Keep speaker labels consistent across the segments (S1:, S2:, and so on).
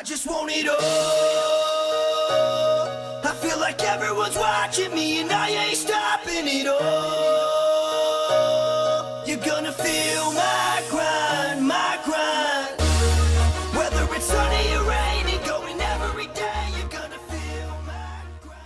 S1: I just want it all. I feel like everyone's watching me and I ain't stopping it all. You're gonna feel my grind, my grind. Whether it's sunny or rainy, going every day, you're gonna feel my grind.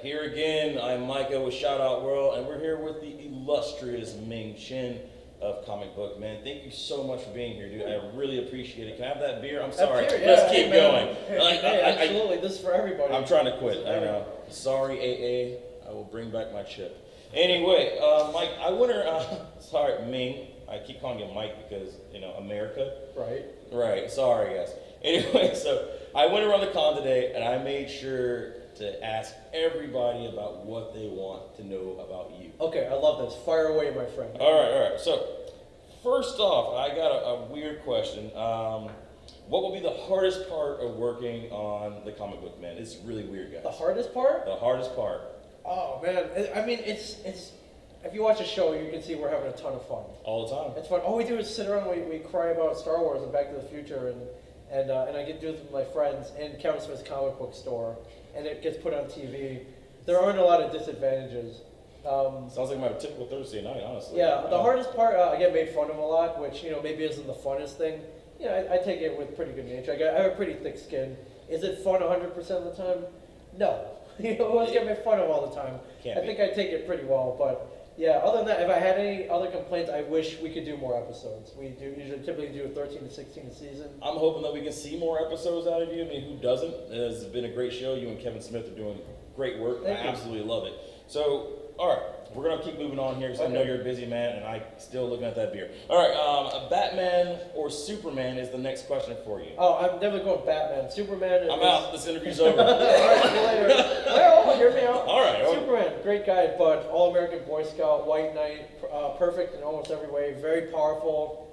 S2: Here again, I'm Micah with Shout Out World, and we're here with the illustrious Ming Chen of Comic Book Man. Thank you so much for being here, dude. I really appreciate it. Can I have that beer? I'm sorry. Let's keep going.
S3: Absolutely. This is for everybody.
S2: I'm trying to quit. I know. Sorry, AA. I will bring back my chip. Anyway, Mike, I wonder. Sorry, Ming. I keep calling you Mike because America.
S3: Right.
S2: Right. Sorry, guys. Anyway, so I went around the con today, and I made sure to ask everybody about what they want to know about you.
S3: Okay, I love this. Fire away, my friend.
S2: All right. So, first off, I got a weird question. What will be the hardest part of working on the Comic Book Man? It's really weird, guys.
S3: The hardest part?
S2: The hardest part.
S3: Oh man, I mean, it's. If you watch a show, you can see we're having a ton of fun.
S2: All the time.
S3: It's fun. All we do is sit around. We cry about Star Wars and Back to the Future, and I get to do this with my friends in Kevin Smith's comic book store, and it gets put on TV. There aren't a lot of disadvantages.
S2: Sounds like my typical Thursday night, honestly.
S3: Yeah, the hardest part, I get made fun of a lot, which maybe isn't the funnest thing. I take it with pretty good nature. I have a pretty thick skin. Is it fun 100% of the time? No. Let's get made fun of all the time. I think I take it pretty well, but yeah. Other than that, if I had any other complaints, I wish we could do more episodes. We typically do 13 to 16 a season. I'm
S2: hoping that we can see more episodes out of you. I mean, who doesn't? It has been a great show. You and Kevin Smith are doing great work. I absolutely love it. So, all right, we're going to keep moving on here because I know you're a busy man and I'm still looking at that beer. All right, Batman or Superman is the next question for you.
S3: Oh, I'm definitely going Batman. Superman is...
S2: I'm out. This interview's over.
S3: All right, see you later. Well, hear me out.
S2: All right.
S3: Superman, great guy, but all-American Boy Scout, white knight, perfect in almost every way, very powerful.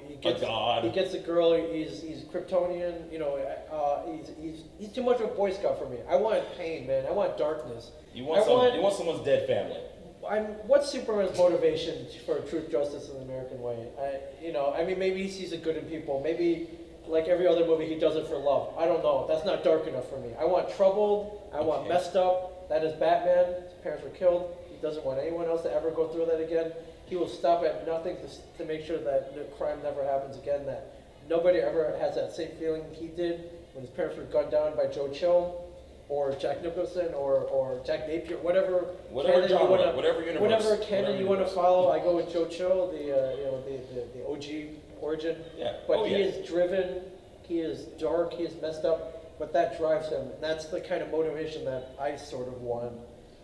S3: He gets
S2: a god.
S3: He gets a girl. He's Kryptonian. He's too much of a Boy Scout for me. I want pain, man. I want darkness.
S2: You want someone's dead family.
S3: What's Superman's motivation for truth, justice, and the American way? Maybe he sees the good in people. Maybe, like every other movie, he does it for love. I don't know. That's not dark enough for me. I want troubled. I want messed up. That is Batman. His parents were killed. He doesn't want anyone else to ever go through that again. He will stop at nothing to make sure that the crime never happens again, that nobody ever has that same feeling he did when his parents were gunned down by Joe Chill or Jack Nicholson or Jack Napier, whatever canon you want to follow. I go with Joe Chill, the OG origin.
S2: Yeah.
S3: But he is driven, he is dark, he is messed up, but that drives him. And that's the kind of motivation that I sort of want.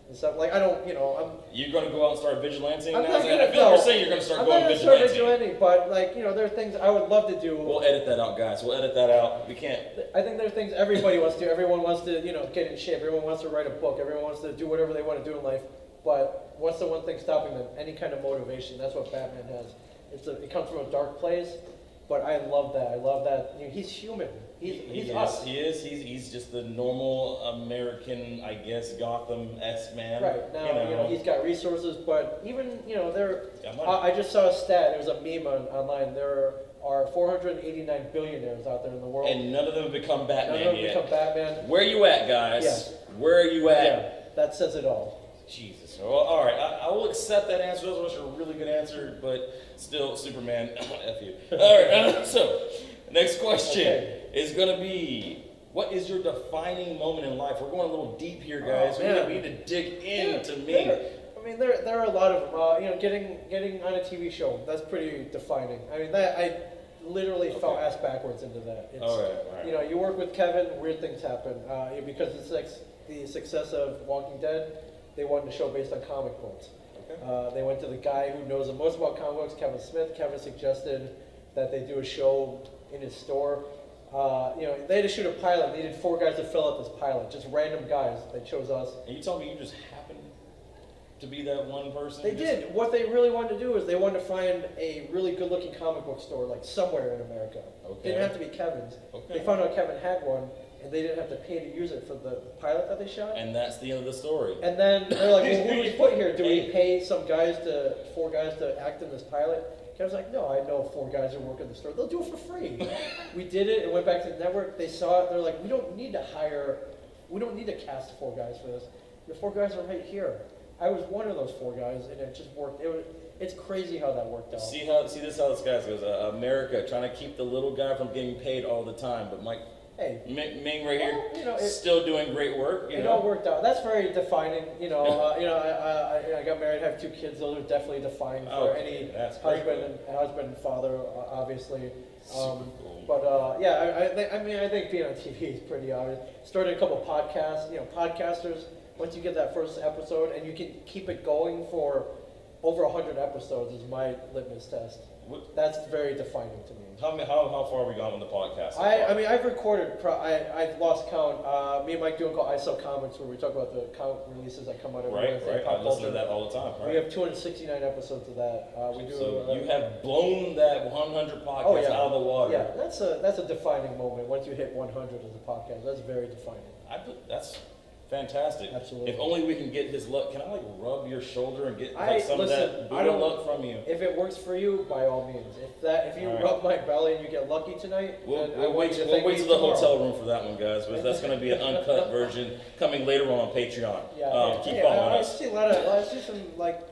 S3: And stuff. Like,
S2: You're going to go out and start vigilanting now?
S3: I feel
S2: like you're saying you're going to start going vigilante.
S3: But, there are things I would love to do.
S2: We'll edit that out, guys. We'll edit that out. We can't.
S3: I think there are things everybody wants to do. Everyone wants to, get in shape. Everyone wants to write a book. Everyone wants to do whatever they want to do in life. But what's the one thing stopping them? Any kind of motivation. That's what Batman has. It comes from a dark place. But I love that. I love that. He's human. He's us.
S2: He is. He's just the normal American, I guess, Gotham-esque man.
S3: Right. Now, he's got resources, but even, I just saw a stat. It was a meme online. There are 489 billionaires out there in the world.
S2: And none of them have become Batman
S3: None of them become Batman.
S2: Where are you at, guys?
S3: Yes.
S2: Where are you at?
S3: Yeah, that says it all.
S2: Jesus. Well, all right. I will accept that answer. That was a really good answer, but still, Superman, F you. All right. So, next question is going to be, what is your defining moment in life? We're going a little deep here, guys. We need to dig into me.
S3: There are a lot of them. Getting on a TV show, that's pretty defining. I literally fell ass backwards into that.
S2: All right.
S3: You work with Kevin, weird things happen. Because the success of Walking Dead, they wanted a show based on comic books. Okay. They went to the guy who knows the most about comic books, Kevin Smith. Kevin suggested that they do a show in his store. They had to shoot a pilot. They needed 4 guys to fill out this pilot, just random guys. They chose us.
S2: And you told me you just happened to be that one person?
S3: They did. What they really wanted to do is they wanted to find a really good-looking comic book store, like somewhere in America. Okay. It didn't have to be Kevin's. Okay. They found out Kevin had one, and they didn't have to pay to use it for the pilot that they shot.
S2: And that's the end of the story.
S3: And then they're like, well, who do we put here? Do we pay four guys to act in this pilot? Kevin's like, no, I know 4 guys who work in the store. They'll do it for free. We did it and went back to the network. They saw it. They're like, we don't need to cast 4 guys for this. The 4 guys are right here. I was one of those 4 guys, and it just worked. It's crazy how that worked out.
S2: See this how this guy goes. America trying to keep the little guy from getting paid all the time, but Mike.
S3: Hey,
S2: Ming right here,
S3: well,
S2: still doing great work.
S3: It all worked out. That's very defining. I got married, have 2 kids. Those are definitely defining for any husband and father, obviously.
S2: Super cool.
S3: But I think being on TV is pretty obvious. Started a couple podcasts. Podcasters. Once you get that first episode and you can keep it going for over 100 episodes, is my litmus test. That's very defining to me.
S2: How far are we gone with the podcast?
S3: I've recorded. I've lost count. Me and Mike do one called ISO Comics, where we talk about the comic releases that come out every Wednesday.
S2: Right. I listen to that all the time. Right?
S3: We have 269 episodes of that.
S2: You have blown that 100 podcast out of the water.
S3: Yeah, that's a defining moment. Once you hit 100 as a podcast, that's very defining.
S2: That's fantastic.
S3: Absolutely.
S2: If only we can get his luck. Can I rub your shoulder and get some of
S3: listen,
S2: that Buddha luck from you?
S3: If it works for you, by all means. If you rub my belly and you get lucky tonight,
S2: we'll wait to the hotel room for that one, guys. But that's going to be an uncut version coming later on Patreon. Keep following us.
S3: I see some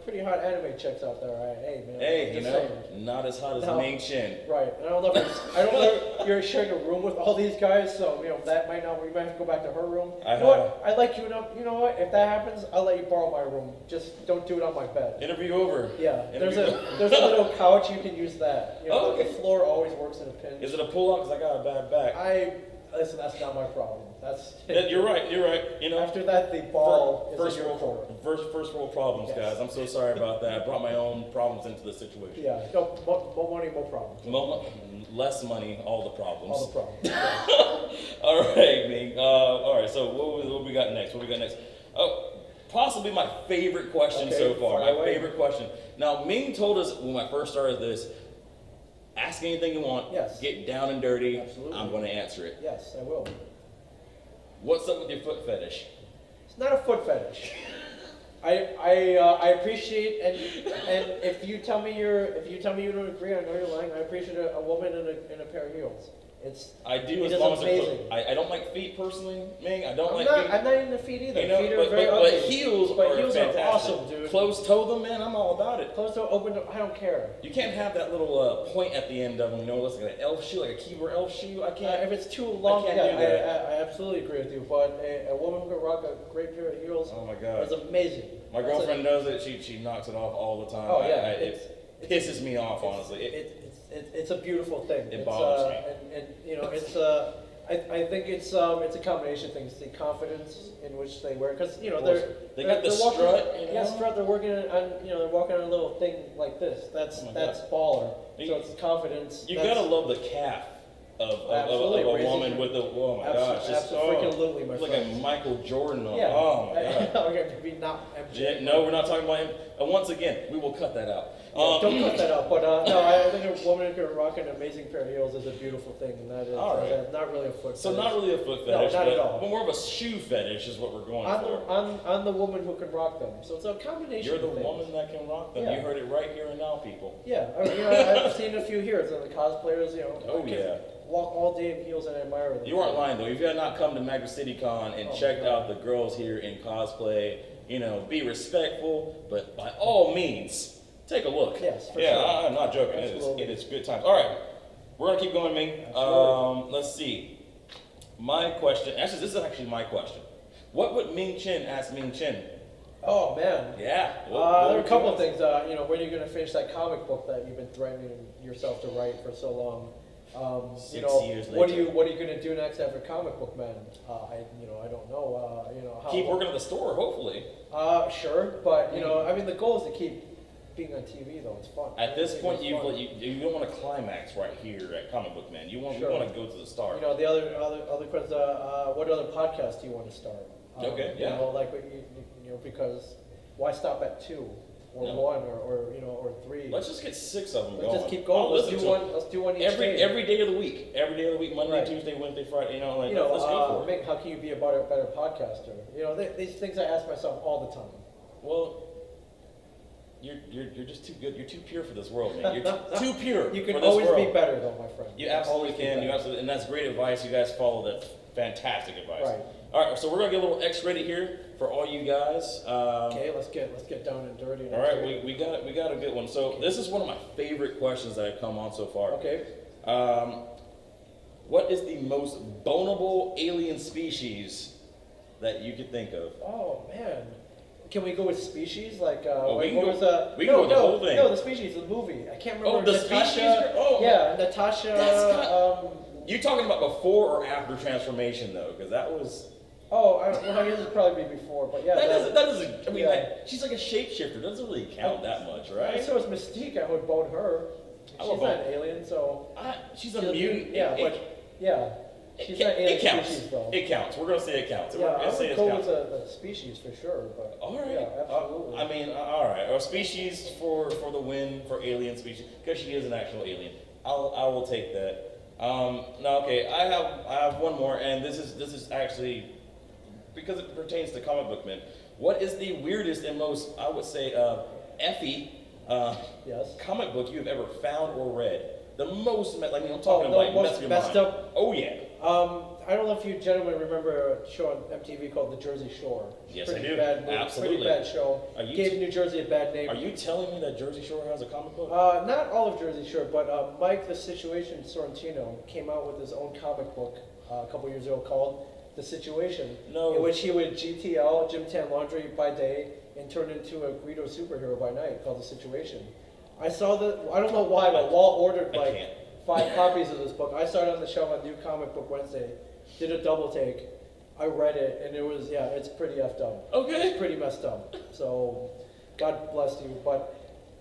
S3: pretty hot anime chicks out there. Hey man.
S2: Hey, not as hot as Ming Chen.
S3: Right. And I don't know if you're sharing a room with all these guys, so that might not. We might have to go back to her room. I'd like you know what? If that happens, I'll let you borrow my room. Just don't do it on my bed.
S2: Interview over.
S3: Yeah. There's a little couch. You can use that. The floor always works in a pinch.
S2: Is it a pull-out? Because I got a bad back.
S3: Listen, that's not my problem.
S2: You're right.
S3: After that, the ball is in your court.
S2: First world problems, guys. I'm so sorry about that. I brought my own problems into the situation.
S3: Yeah. No, more money, more problems.
S2: Less money, all the problems.
S3: All the problems.
S2: All right, Ming. All right. So what we got next? Possibly my favorite question so far. My favorite question. Now, Ming told us when I first started this, ask anything you want.
S3: Yes.
S2: Get down and dirty.
S3: Absolutely.
S2: I'm going to answer it.
S3: Yes, I will.
S2: What's up with your foot fetish?
S3: It's not a foot fetish. I appreciate and if you tell me you don't agree, I know you're lying. I appreciate a woman in a pair of heels.
S2: I do,
S3: it
S2: as long as
S3: amazing.
S2: I don't like feet personally, Ming. I don't like
S3: feet.
S2: feet.
S3: I'm not into feet either.
S2: Feet are
S3: very
S2: but
S3: ugly.
S2: heels
S3: But
S2: are
S3: heels
S2: fantastic.
S3: are awesome, dude.
S2: Closed toe them, man. I'm all about it.
S3: Closed toe, open toe, I don't care.
S2: You can't have that little point at the end of them. It's like an elf shoe, like a Keebler elf shoe. I can't.
S3: If it's too long,
S2: I can't do that.
S3: I absolutely agree with you. But a woman who can rock a great pair of heels
S2: Oh my God.
S3: is amazing.
S2: My girlfriend knows it. She knocks it off all the time.
S3: Oh yeah.
S2: It pisses me off, honestly.
S3: It's a beautiful thing.
S2: It bothers me.
S3: I think it's a combination of things. The confidence in which they wear, because
S2: they got the
S3: walking,
S2: strut.
S3: Yeah, strut. They're working on they're walking on a little thing like this. That's baller. So it's confidence.
S2: You gotta love the calf of a woman with the. Oh my gosh,
S3: absolutely, my
S2: like
S3: friend.
S2: a Michael Jordan.
S3: Yeah.
S2: Oh my God.
S3: Okay, maybe not MJ.
S2: No, we're not talking about him. And once again, we will cut that out.
S3: Don't cut that out. But no, I think a woman who can rock an amazing pair of heels is a beautiful thing, and that is not really a foot.
S2: So
S3: fetish.
S2: not really a foot fetish,
S3: not at all.
S2: but more of a shoe fetish is what we're going for.
S3: On the woman who can rock them. So it's a combination.
S2: You're the
S3: of things.
S2: woman that can rock them.
S3: Yeah.
S2: You heard it right here and now, people.
S3: Yeah, I've seen a few here. So the cosplayers, walk all day in heels and I admire them.
S2: You aren't lying though. If you had not come to Mega City Con and checked out the girls here in cosplay, be respectful, but by all means, take a look.
S3: Yes, for
S2: sure. I'm not joking.
S3: Absolutely.
S2: It is good times. All right, we're gonna keep going, Ming. Let's see. My question. Actually, this is actually my question. What would Ming Chen ask Ming Chen?
S3: Oh man.
S2: Yeah.
S3: There are a couple of things. When are you going to finish that comic book that you've been threatening yourself to write for so long?
S2: 6 years later.
S3: What are you going to do next after Comic Book Man? I don't know.
S2: Keep working at the store, hopefully.
S3: Sure, but the goal is to keep being on TV though. It's fun.
S2: At this point, you don't want to climax right here at Comic Book Man. You want to go to the start.
S3: The other questions. What other podcast do you want to start?
S2: Okay. Yeah.
S3: Because why stop at 2? or
S2: No.
S3: one, or three.
S2: Let's just get 6 of them
S3: Let's
S2: going.
S3: just keep going.
S2: I'll
S3: Let's
S2: listen
S3: do
S2: to
S3: one. Let's do one each
S2: every
S3: day.
S2: every day of the week. Every day of the week, Monday,
S3: Right.
S2: Tuesday, Wednesday, Friday. Like
S3: You know,
S2: let's go for it.
S3: Mick, how can you be a better podcaster? You know, these things I ask myself all the time.
S2: Well, you're just too good. You're too pure for this world, man. You're too pure
S3: You
S2: for
S3: can
S2: this
S3: always
S2: world.
S3: be better, though, my friend.
S2: You absolutely
S3: Always be
S2: can. You
S3: better.
S2: absolutely, and that's great advice. You guys follow that. Fantastic advice.
S3: Right.
S2: All right, so we're gonna get a little X-rated here for all you guys.
S3: Okay, let's get down and dirty.
S2: All right, we got a good one. So this is one of my favorite questions that have come on so far.
S3: Okay.
S2: What is the most boneable alien species that you could think of?
S3: Oh man, can we go with species? Like,
S2: we can
S3: what
S2: go-
S3: was the?
S2: we can go with the whole thing.
S3: No, the species, the movie. I can't remember.
S2: Oh, the
S3: Natasha,
S2: species? Oh.
S3: yeah, Natasha.
S2: That's You talking about before or after transformation though? Because that was
S3: I guess it'd probably be before, but yeah.
S2: that doesn't. I mean,
S3: Yeah.
S2: like, she's like a shapeshifter. Doesn't really count that much, right?
S3: So is Mystique. I would bone her.
S2: I
S3: She's
S2: would
S3: not
S2: bone-
S3: an alien, so.
S2: She's a mutant.
S3: Yeah,
S2: It-
S3: but yeah, she's
S2: it,
S3: not alien
S2: it counts.
S3: species though.
S2: It counts. We're gonna say it counts.
S3: Yeah,
S2: We're
S3: I
S2: gonna say
S3: would
S2: it
S3: go
S2: counts.
S3: with the species for sure, but.
S2: All right.
S3: Yeah, absolutely.
S2: I mean, all right. Our species for the win for alien species because she is an actual alien. I will take that. No, okay. I have one more, and this is actually because it pertains to comic book men. What is the weirdest and most, I would say, effy
S3: Yes.
S2: comic book you've ever found or read? The most, I'm talking
S3: the
S2: about
S3: most
S2: your
S3: messed
S2: mind.
S3: up?
S2: Oh yeah.
S3: I don't know if you gentlemen remember a show on MTV called The Jersey Shore.
S2: Yes,
S3: Pretty
S2: I do.
S3: Bad movie,
S2: Absolutely.
S3: Pretty bad show.
S2: Are you
S3: Gave New Jersey a bad name.
S2: Are you telling me that Jersey Shore has a comic book?
S3: Not all of Jersey Shore, but Mike the Situation Sorrentino came out with his own comic book a couple years ago called The Situation,
S2: No.
S3: in which he would GTL, Gym Tan Laundry by day, and turn into a Guido superhero by night called The Situation. I saw I don't know why, but Walt ordered
S2: I
S3: like
S2: can't.
S3: 5 copies of this book. I started on the show on New Comic Book Wednesday, did a double take. I read it, and it was, it's pretty effed up.
S2: Okay.
S3: It's pretty messed up. So, God bless you. But,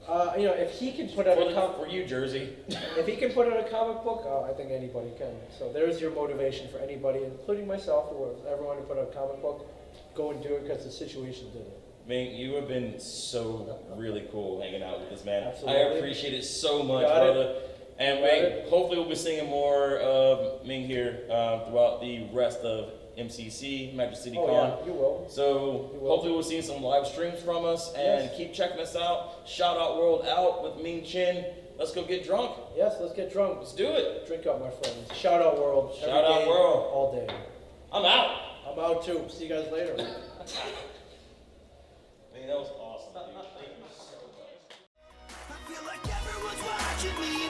S3: if he can put out a comic
S2: For you, Jersey.
S3: if he can put out a comic book, I think anybody can. So there's your motivation for anybody, including myself, who ever wanted to put out a comic book, go and do it because the situation did it.
S2: Ming, you have been so really cool hanging out with this man.
S3: Absolutely.
S2: I appreciate it so much,
S3: Got it.
S2: brother. And
S3: Got
S2: Ming,
S3: it.
S2: hopefully we'll be seeing more of Ming here throughout the rest of MCC, Magic City Con.
S3: Yeah, you will.
S2: So
S3: You will.
S2: hopefully we'll see some live streams from us and
S3: Yes.
S2: keep checking us out. Shout out World Out with Ming Chen. Let's go get drunk.
S3: Yes, let's get drunk.
S2: Let's do it.
S3: Drink up, my friends. Shout out world. Every
S2: Shout out
S3: day,
S2: world.
S3: all day.
S2: I'm out.
S3: I'm out too. See you guys later.
S2: Man, that was awesome, dude. Thank you so much.
S1: I feel like everyone's watching me.